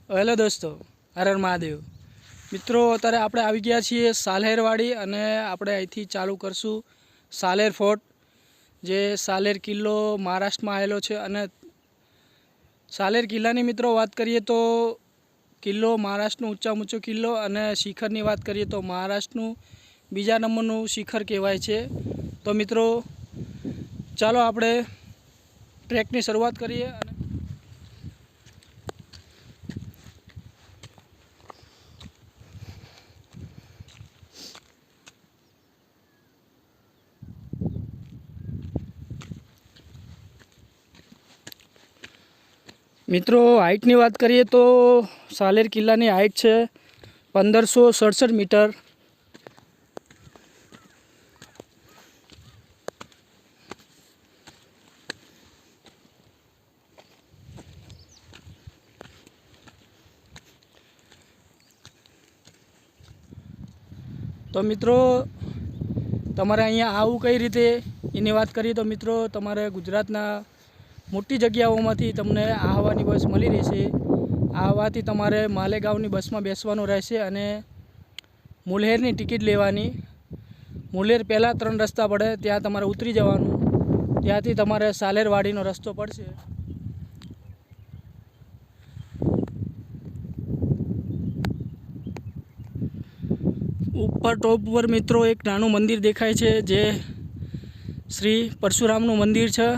Hello દોસ્તો, હર હર મહાદેવ મિત્રો. અત્યારે આપણે આવી ગયા છીએ સાલેરવાડી અને આપણે અહીંથી ચાલુ કરશું સાલેર ફોર્ટ, જે સાલેર કિલ્લો મહારાષ્ટ્રમાં આવેલો છે. અને સાલેર કિલ્લાની મિત્રો વાત કરીએ તો કિલ્લો મહારાષ્ટ્રનો ઊંચામાં ઊંચો કિલ્લો, અને શિખરની વાત કરીએ તો મહારાષ્ટ્રનું બીજા નંબરનું શિખર કહેવાય છે. તો મિત્રો ચાલો આપણે ટ્રેકની શરૂઆત કરીએ. અને મિત્રો હાઇટની વાત કરીએ તો સાલેર કિલ્લાની હાઇટ છે 1567 મીટર. તો મિત્રો તમારે અહીંયા આવવું કઈ રીતે એની વાત કરીએ તો મિત્રો તમારે ગુજરાતના મોટી જગ્યાઓમાંથી તમને આવવાની બસ મળી રહેશે. આવવાથી તમારે માલેગાંવની બસમાં બેસવાનું રહેશે અને મુલ્હેરની ટિકિટ લેવાની. મુલ્હેર પહેલાં 3 રસ્તા પડે, ત્યાં તમારે ઉતરી જવાનું. ત્યાંથી તમારે સાલેરવાડીનો રસ્તો પડશે. ઉપર ટોપ પર મિત્રો એક નાનું મંદિર દેખાય છે, જે શ્રી પરશુરામનું મંદિર છે.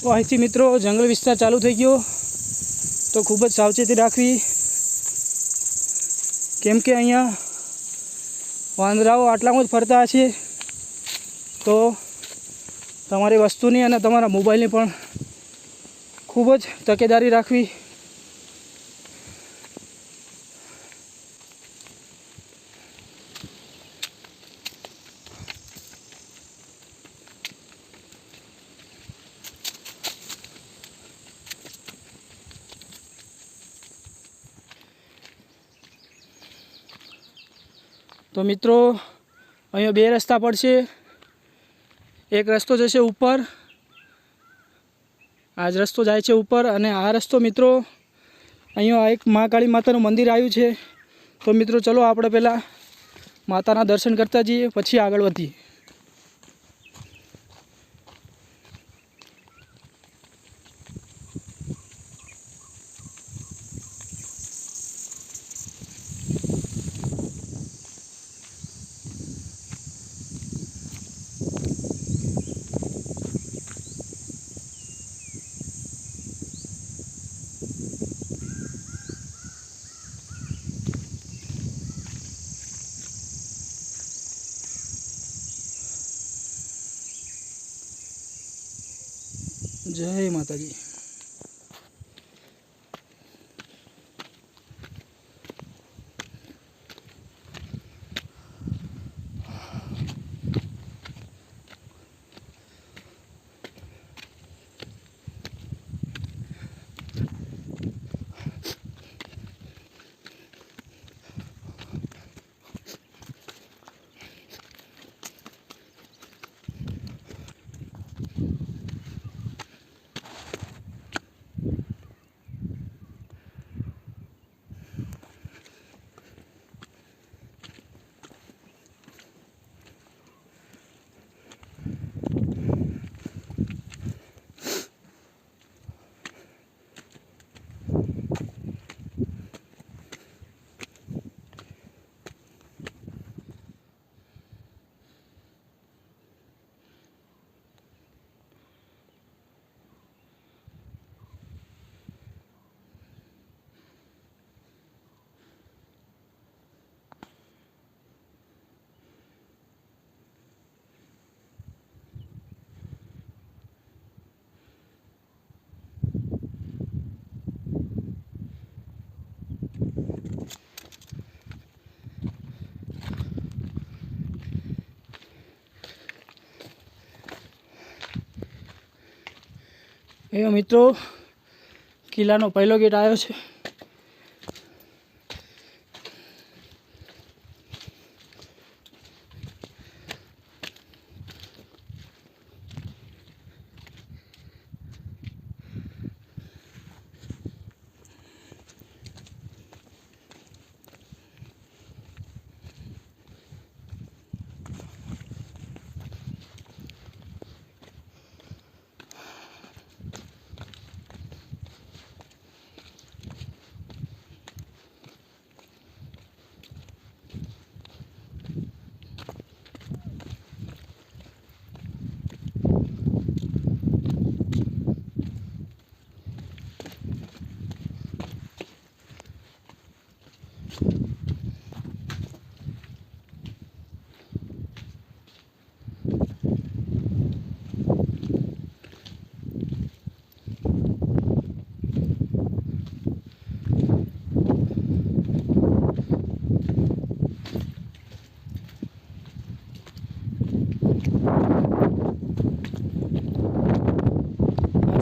તો અહીંથી મિત્રો જંગલ વિસ્તાર ચાલુ થઈ ગયો, તો ખૂબ જ સાવચેતી રાખવી, કેમ કે અહીંયા વાંદરાઓ આટલામાં જ ફરતા છે. તો તમારી વસ્તુની અને તમારા મોબાઈલની પણ ખૂબ જ તકેદારી રાખવી. તો મિત્રો અહીંયા 2 રસ્તા પડશે. એક રસ્તો જશે ઉપર, આ જ રસ્તો જાય છે ઉપર, અને આ રસ્તો મિત્રો અહીંયા એક મહાકાળી માતાનું મંદિર આવ્યું છે. તો મિત્રો ચલો આપણે પહેલાં માતાના દર્શન કરતા જઈએ, પછી આગળ વધીએ. જય માતાજી. એ મિત્રો કિલ્લાનો પહેલો ગેટ આવ્યો છે.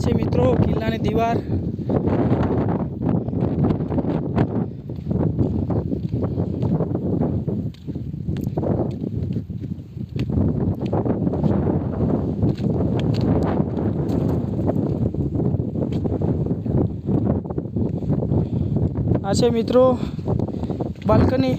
છે મિત્રો કિલ્લાની દીવાર. આ છે મિત્રો બાલ્કની.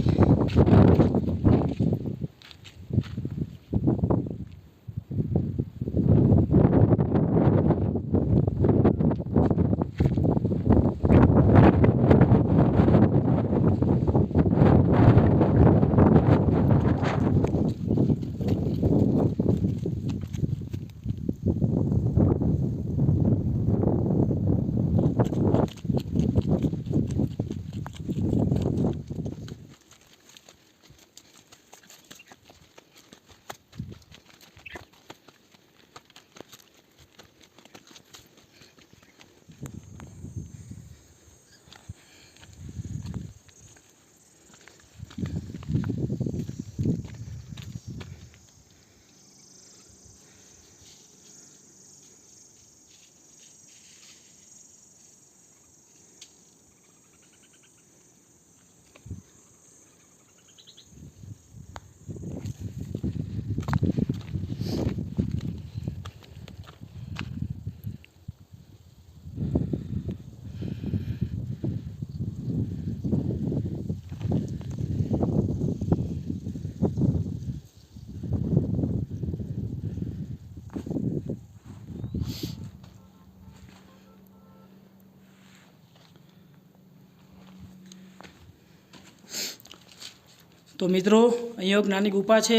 તો મિત્રો અહીંયા એક નાની ગુફા છે.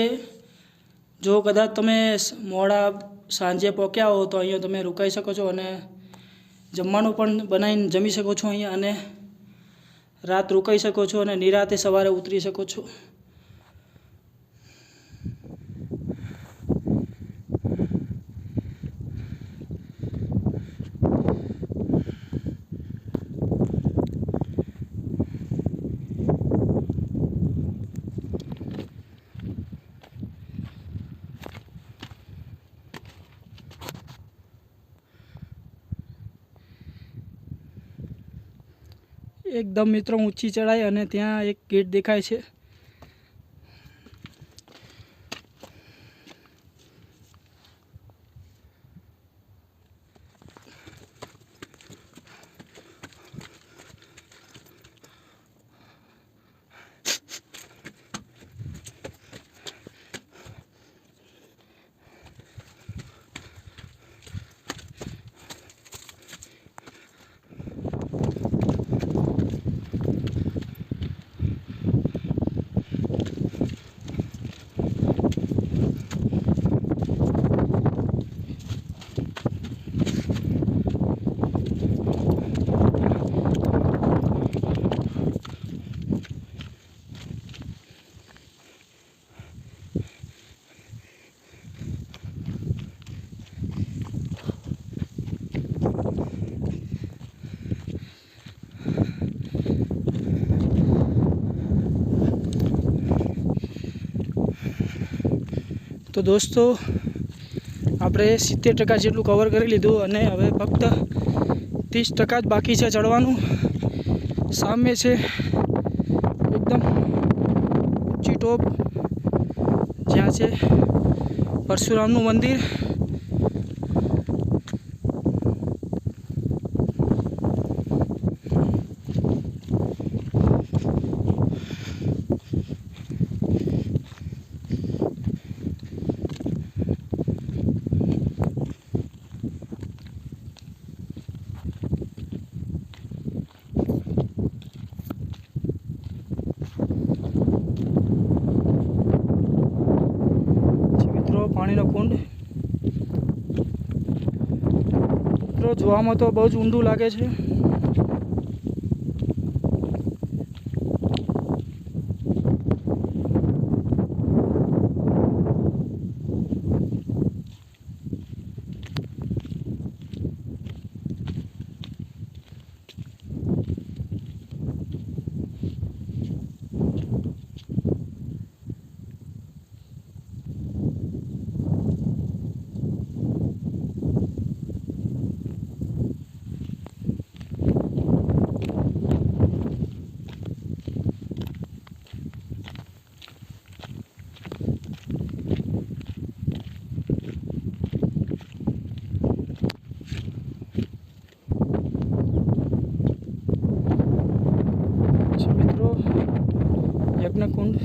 જો કદાચ તમે મોડા સાંજે પહોંચ્યા હો તો અહીંયા તમે રોકાઈ શકો છો અને જમવાનું પણ બનાવીને જમી શકો છો અહીંયા, અને રાત રોકાઈ શકો છો અને નિરાતે સવારે ઉતરી શકો છો. એકદમ મિત્રો ઊંચી ચડાઈ અને ત્યાં એક ગેટ દેખાય છે. તો દોસ્તો આપણે આપણે 70% જેટલું કવર કરી લીધું અને હવે ફક્ત 30% જ બાકી છે ચડવાનું. સામે છે એકદમ ઊંચી ટોપ, જ્યાં છે પરશુરામનું મંદિર. પાણીનો કુંડ મિત્રો જોવામાં તો બહુ જ ઊંડું લાગે છે. મિત્રો યજ્ઞકુંડ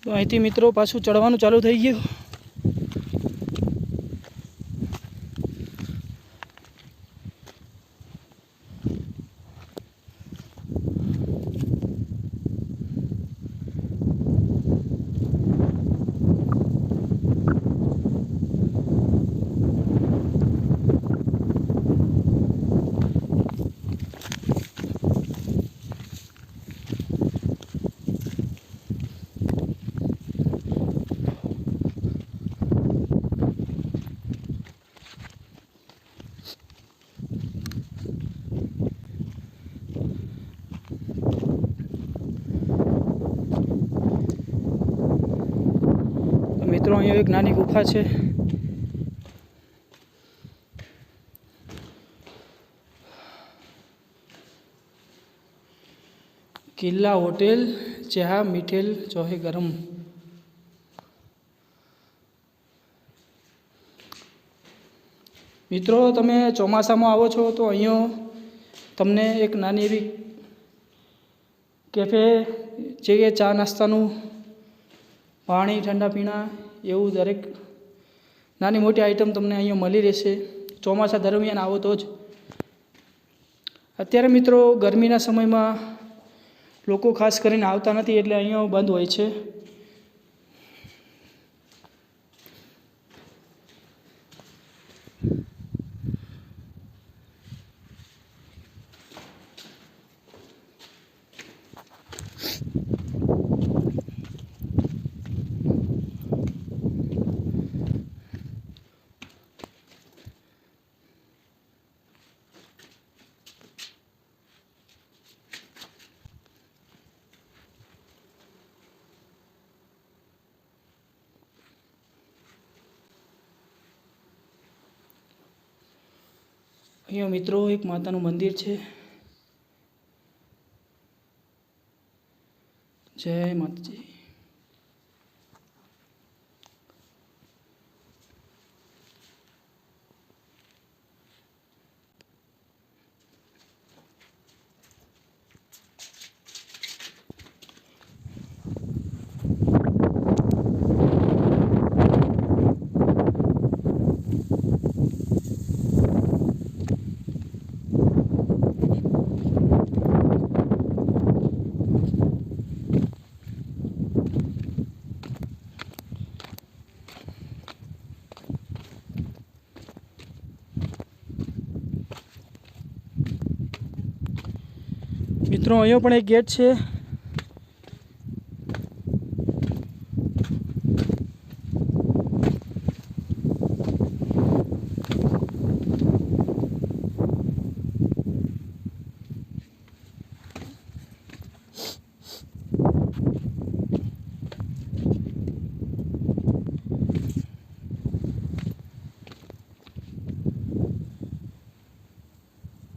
તો અહીંથી મિત્રો પાછું ચડવાનું ચાલુ થઈ ગયું. મિત્રો અહીંયા એક નાની ગુફા છે. કિલ્લા હોટેલ ચા મીઠેલ ચોહે ગરમ. મિત્રો તમે ચોમાસામાં આવો છો તો અહીંયા તમને એક નાની એવી કેફે છે કે ચા નાસ્તાનું, પાણી, ઠંડા પીણા એવું દરેક નાની મોટી આઈટમ તમને અહીંયા મળી રહેશે. ચોમાસા દરમિયાન આવો તો જ. અત્યારે મિત્રો ગરમીના સમયમાં લોકો ખાસ કરીને આવતા નથી એટલે અહીંયા બંધ હોય છે. અહીંયા મિત્રો એક માતાનું મંદિર છે. જય માતાજી. મિત્રો અહીંયા પણ એક ગેટ છે.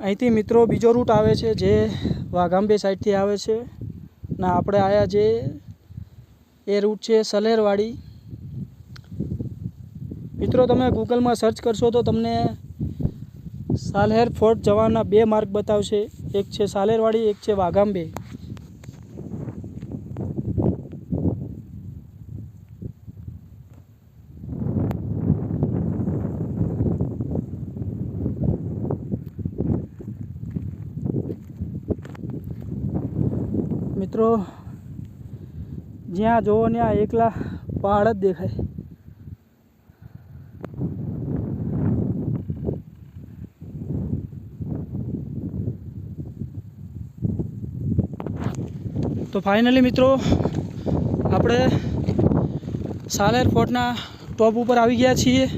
અહીંથી મિત્રો બીજો રૂટ આવે છે જે વાઘાંબે સાઈડથી આવે છે ને આપણે આવ્યા જે એ રૂટ છે સાલેરવાડી. મિત્રો તમે ગૂગલમાં સર્ચ કરશો તો તમને સાલેર ફોર્ટ જવાના 2 માર્ગ બતાવશે. એક છે સાલેરવાડી, એક છે વાઘાંબે. મિત્રો જ્યાં જોવો ત્યાં એકલા પહાડ જ દેખાય. તો ફાઇનલી મિત્રો આપણે સાલેર ફોર્ટના ટોપ ઉપર આવી ગયા છીએ.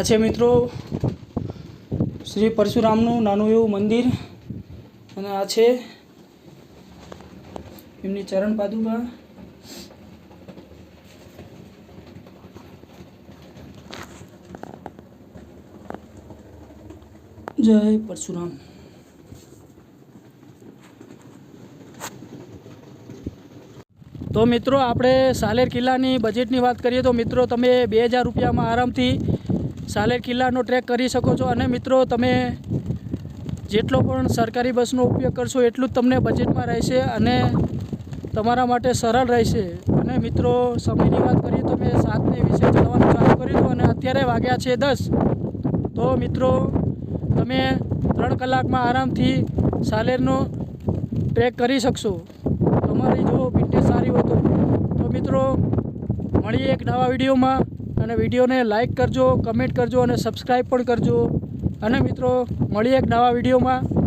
આ છે મિત્રો શ્રી પરશુરામનું નાનું એવું મંદિર અને આ છે એમની ચરણ પાદુકા. જય પરશુરામ. તો મિત્રો આપણે સાલેર કિલ્લાની બજેટની વાત કરીએ તો મિત્રો તમે 2000 રૂપિયામાં આરામથી સાલેર કિલ્લાનો ટ્રેક કરી શકો છો. અને મિત્રો તમે જેટલો પણ સરકારી બસનો ઉપયોગ કરશો એટલું જ તમને બજેટમાં રહેશે અને તમારા માટે સરળ રહેશે. અને મિત્રો સમયની વાત કરીએ તો મેં 7:20 ચડવાનું ચાલુ કર્યું હતું અને અત્યારે વાગ્યા છે 10. તો મિત્રો તમે 3 કલાકમાં આરામથી સાલેરનો ટ્રેક કરી શકશો. તમારી જો ફિટનેસ સારી હોય તો મિત્રો મળીએ એક નવા વિડીયોમાં. અને વિડીયોને લાઈક કરજો, કમેન્ટ કરજો અને સબસ્ક્રાઈબ પણ કરજો. અને મિત્રો મળીએ એક નવા વિડીયોમાં.